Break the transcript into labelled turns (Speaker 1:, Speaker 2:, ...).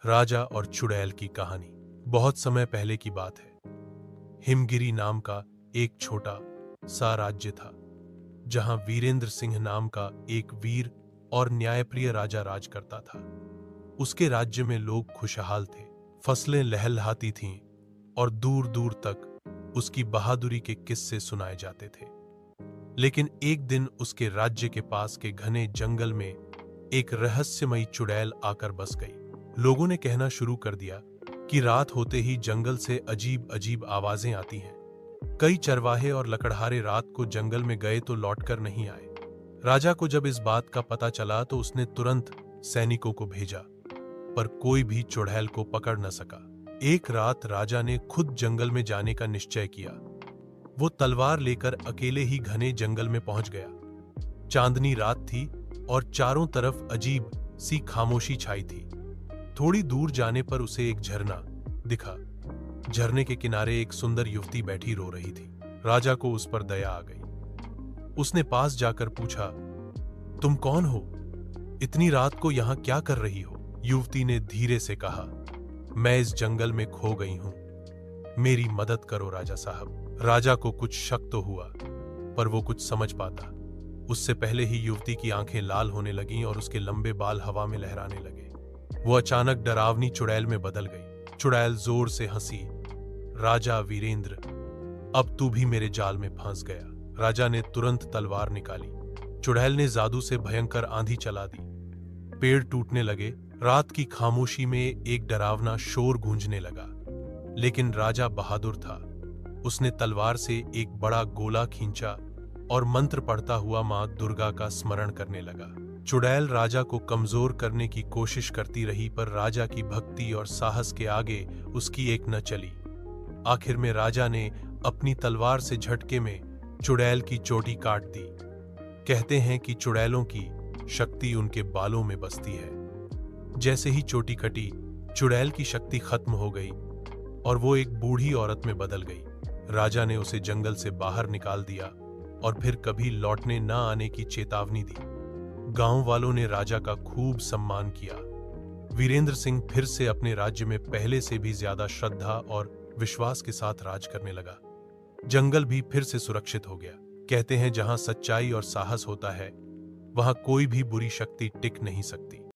Speaker 1: राजा और चुड़ैल की कहानी। बहुत समय पहले की बात है। हिमगिरी नाम का एक छोटा सा राज्य था, जहां वीरेंद्र सिंह नाम का एक वीर और न्यायप्रिय राजा राज करता था। उसके राज्य में लोग खुशहाल थे, फसलें लहलहाती थीं और दूर दूर तक उसकी बहादुरी के किस्से सुनाए जाते थे। लेकिन एक दिन उसके राज्य के पास के घने जंगल में एक रहस्यमयी चुड़ैल आकर बस गई। लोगों ने कहना शुरू कर दिया कि रात होते ही जंगल से अजीब अजीब आवाजें आती हैं। कई चरवाहे और लकड़हारे रात को जंगल में गए तो लौटकर नहीं आए। राजा को जब इस बात का पता चला तो उसने तुरंत सैनिकों को भेजा, पर कोई भी चुड़ैल को पकड़ न सका। एक रात राजा ने खुद जंगल में जाने का निश्चय किया। वो तलवार लेकर अकेले ही घने जंगल में पहुंच गया। चांदनी रात थी और चारों तरफ अजीब सी खामोशी छाई थी। थोड़ी दूर जाने पर उसे एक झरना दिखा। झरने के किनारे एक सुंदर युवती बैठी रो रही थी। राजा को उस पर दया आ गई। उसने पास जाकर पूछा, तुम कौन हो? इतनी रात को यहां क्या कर रही हो? युवती ने धीरे से कहा, मैं इस जंगल में खो गई हूं, मेरी मदद करो राजा साहब। राजा को कुछ शक तो हुआ, पर वो कुछ समझ पाता उससे पहले ही युवती की आंखें लाल होने लगीं और उसके लंबे बाल हवा में लहराने लगे। वो अचानक डरावनी चुड़ैल में बदल गई। चुड़ैल जोर से हंसी, राजा वीरेंद्र, अब तू भी मेरे जाल में फंस गया। राजा ने तुरंत तलवार निकाली। चुड़ैल ने जादू से भयंकर आंधी चला दी। पेड़ टूटने लगे। रात की खामोशी में एक डरावना शोर गूंजने लगा। लेकिन राजा बहादुर था। उसने तलवार से एक बड़ा गोला खींचा और मंत्र पढ़ता हुआ मां दुर्गा का स्मरण करने लगा। चुड़ैल राजा को कमजोर करने की कोशिश करती रही, पर राजा की भक्ति और साहस के आगे उसकी एक न चली। आखिर में राजा ने अपनी तलवार से झटके में चुड़ैल की चोटी काट दी। कहते हैं कि चुड़ैलों की शक्ति उनके बालों में बसती है। जैसे ही चोटी कटी, चुड़ैल की शक्ति खत्म हो गई और वो एक बूढ़ी औरत में बदल गई। राजा ने उसे जंगल से बाहर निकाल दिया और फिर कभी लौटने न आने की चेतावनी दी। गांव वालों ने राजा का खूब सम्मान किया। वीरेंद्र सिंह फिर से अपने राज्य में पहले से भी ज्यादा श्रद्धा और विश्वास के साथ राज करने लगा। जंगल भी फिर से सुरक्षित हो गया। कहते हैं, जहां सच्चाई और साहस होता है, वहां कोई भी बुरी शक्ति टिक नहीं सकती।